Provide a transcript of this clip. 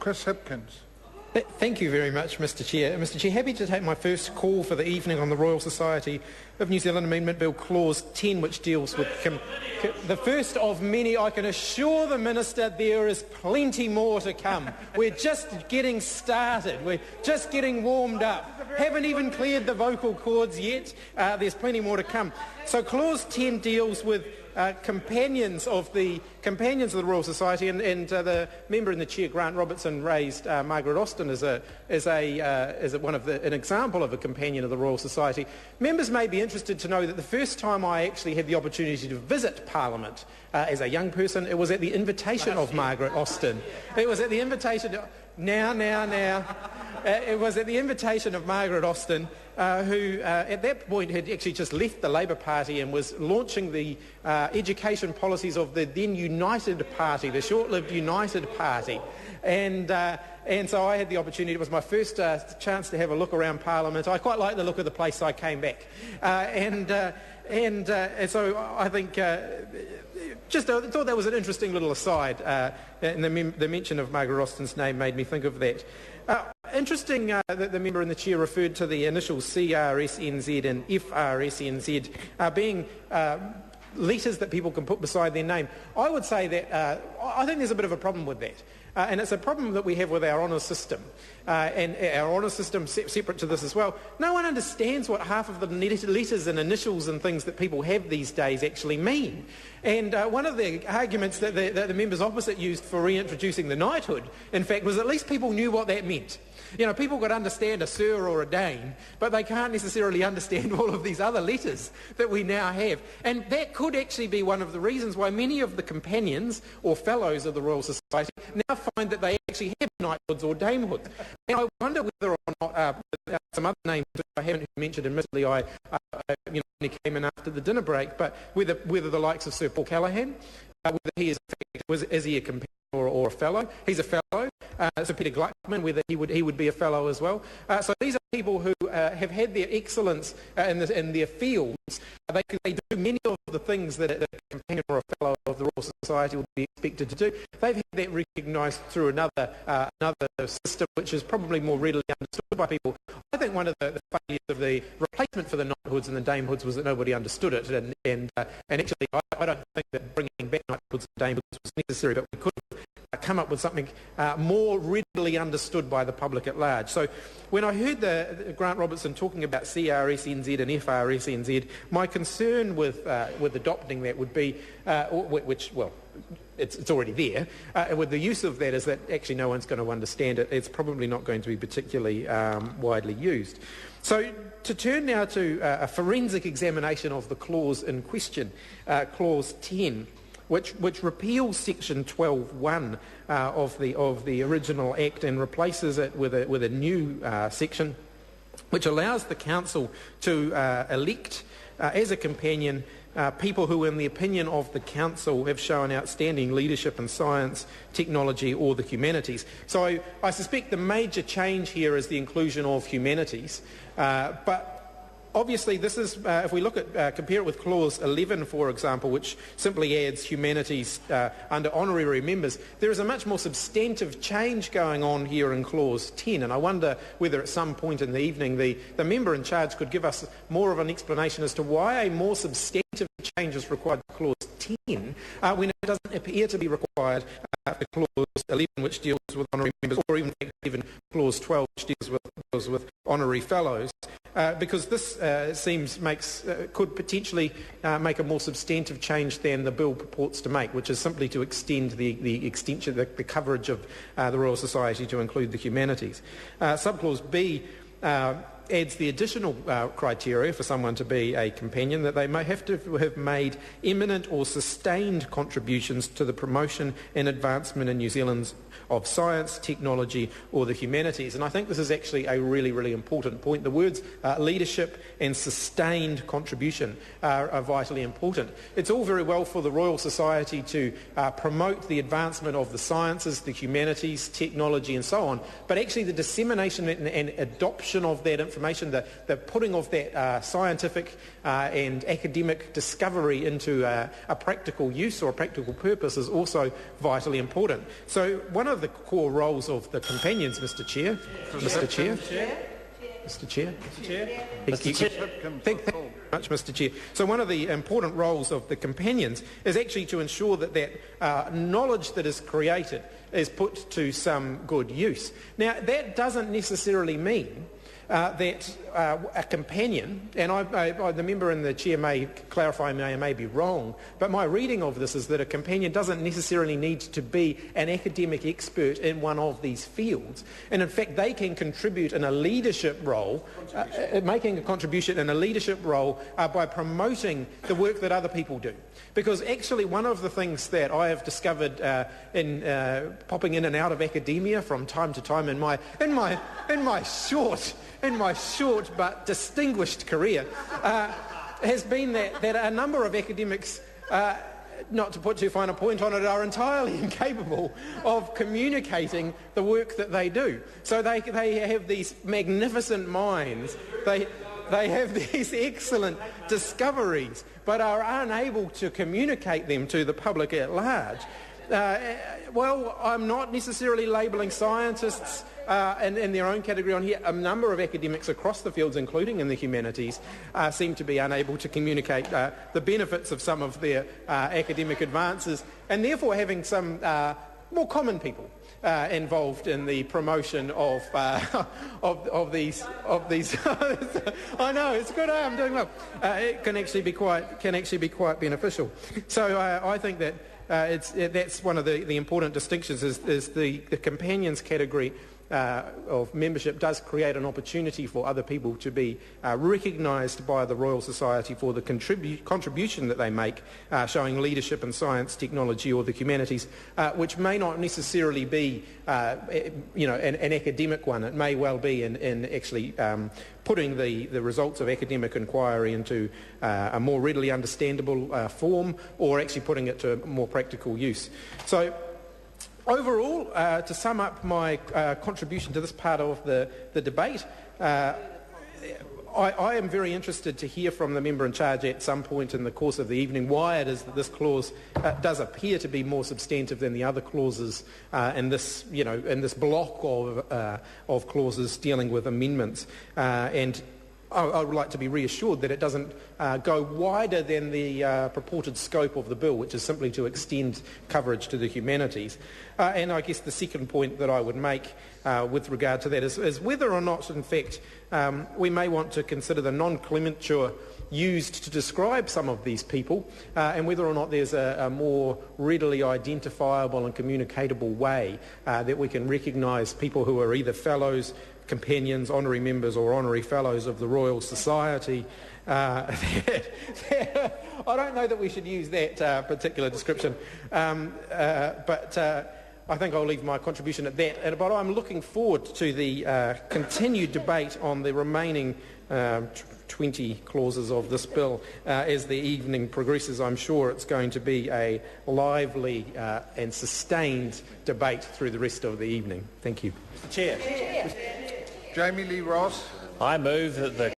Chris Hipkins. Thank you very much, Mr Chair. Mr Chair, happy to take my first call for the evening on the Royal Society of New Zealand Amendment Bill Clause 10, which deals with the first of many. I can assure the Minister there is plenty more to come. We're just getting started. We're just getting warmed up. Haven't even cleared the vocal cords yet. There's plenty more to come. So Clause 10 deals with companions of the Royal Society, and the member in the chair, Grant Robertson, raised Margaret Austin as an example of a companion of the Royal Society. Members may be interested to know that the first time I actually had the opportunity to visit Parliament as a young person, it was at the invitation of Margaret Austin. It was at the invitation. It was at the invitation of Margaret Austin, who at that point had actually just left the Labour Party and was launching the education policies of the then United Party, the short-lived United Party. And so I had the opportunity. It was my first chance to have a look around Parliament. I quite liked the look of the place, so I came back. And so I think just I thought that was an interesting little aside, and the mention of Margaret Austin's name made me think of that. Interesting that the member in the chair referred to the initials CRSNZ and FRSNZ being letters that people can put beside their name. I would say that I think there's a bit of a problem with that. And it's a problem that we have with our honours system. And our honours system, separate to this as well, no one understands what half of the letters and initials and things that people have these days actually mean. And one of the arguments that the members opposite used for reintroducing the knighthood, in fact, was at least people knew what that meant. You know, people could understand a Sir or a Dane, but they can't necessarily understand all of these other letters that we now have. And that could actually be one of the reasons why many of the companions or fellows of the Royal Society now find that they actually have knighthoods or damehoods. And I wonder whether or not some other names that I haven't mentioned, admittedly, I came in after the dinner break, but whether the likes of Sir Paul Callaghan, whether he is he a companion or a fellow? He's a fellow. So Peter Gluckman, whether he would be a fellow as well. So these are people who have had their excellence in their fields. They do many of the things that a companion or a fellow of the Royal Society would be expected to do. They've had that recognised through another system which is probably more readily understood by people. I think one of the failures of the replacement for the knighthoods and the damehoods was that nobody understood it, and actually I don't think that bringing back knighthoods and damehoods was necessary, but we could come up with something more readily understood by the public at large. So when I heard the Grant Robertson talking about CRSNZ and FRSNZ, my concern with adopting that would be, it's already there, with the use of that is that actually no one's going to understand it. It's probably not going to be particularly widely used. So to turn now to a forensic examination of the clause in question, Clause 10, which repeals Section 12.1 of the original Act and replaces it with a new section, which allows the Council to elect as a companion people who, in the opinion of the Council, have shown outstanding leadership in science, technology or the humanities. So I suspect the major change here is the inclusion of humanities, but obviously, this is, if we look at, compare it with Clause 11, for example, which simply adds humanities under honorary members, there is a much more substantive change going on here in Clause 10, and I wonder whether at some point in the evening the member in charge could give us more of an explanation as to why a more substantive change is required for Clause 10 when it doesn't appear to be required for Clause 11, which deals with honorary members, or even Clause 12, which deals with honorary fellows. Because this could potentially make a more substantive change than the bill purports to make, which is simply to extend the coverage of the Royal Society to include the humanities. Subclause B adds the additional criteria for someone to be a companion, that they may have to have made eminent or sustained contributions to the promotion and advancement in New Zealand's of science, technology or the humanities. And I think this is actually a really, really important point. The words leadership and sustained contribution are vitally important. It's all very well for the Royal Society to promote the advancement of the sciences, the humanities, technology and so on, but actually the dissemination and adoption of that information information, the putting of that scientific and academic discovery into a practical use or a practical purpose is also vitally important. So one of the core roles of the companions, Mr Chair. Thank you very much, Mr Chair. So one of the important roles of the companions is actually to ensure that knowledge that is created is put to some good use. Now, that doesn't necessarily mean that a companion, and the member and the chair may clarify, I may be wrong, but my reading of this is that a companion doesn't necessarily need to be an academic expert in one of these fields, and in fact they can contribute in a leadership role, making a contribution in a leadership role by promoting the work that other people do. Because actually one of the things that I have discovered in popping in and out of academia from time to time in my short but distinguished career has been that a number of academics, not to put too fine a point on it, are entirely incapable of communicating the work that they do. So they have these magnificent minds, they have these excellent discoveries, but are unable to communicate them to the public at large. Well, I'm not necessarily labelling scientists in their own category on here. A number of academics across the fields, including in the humanities, seem to be unable to communicate the benefits of some of their academic advances, and therefore having some more common people involved in the promotion of these. I know, it's good. I'm doing well. It can actually be quite beneficial. So I think that that's one of the important distinctions. Is the companions category of membership does create an opportunity for other people to be recognised by the Royal Society for the contribution that they make, showing leadership in science, technology or the humanities, which may not necessarily be an academic one. It may well be in actually putting the results of academic inquiry into a more readily understandable form, or actually putting it to more practical use. So overall, to sum up my contribution to this part of the debate, I am very interested to hear from the member in charge at some point in the course of the evening why it is that this clause does appear to be more substantive than the other clauses in this block of clauses dealing with amendments, and I would like to be reassured that it doesn't go wider than the purported scope of the bill, which is simply to extend coverage to the humanities. And I guess the second point that I would make with regard to that is whether or not, in fact, we may want to consider the nomenclature used to describe some of these people, and whether or not there's a more readily identifiable and communicatable way that we can recognise people who are either fellows, companions, honorary members or honorary fellows of the Royal Society. I don't know that we should use that particular description, but I think I'll leave my contribution at that. But I'm looking forward to the continued debate on the remaining 20 clauses of this bill as the evening progresses. I'm sure it's going to be a lively and sustained debate through the rest of the evening. Thank you. Mr. Chair. Jamie Lee Ross. I move that the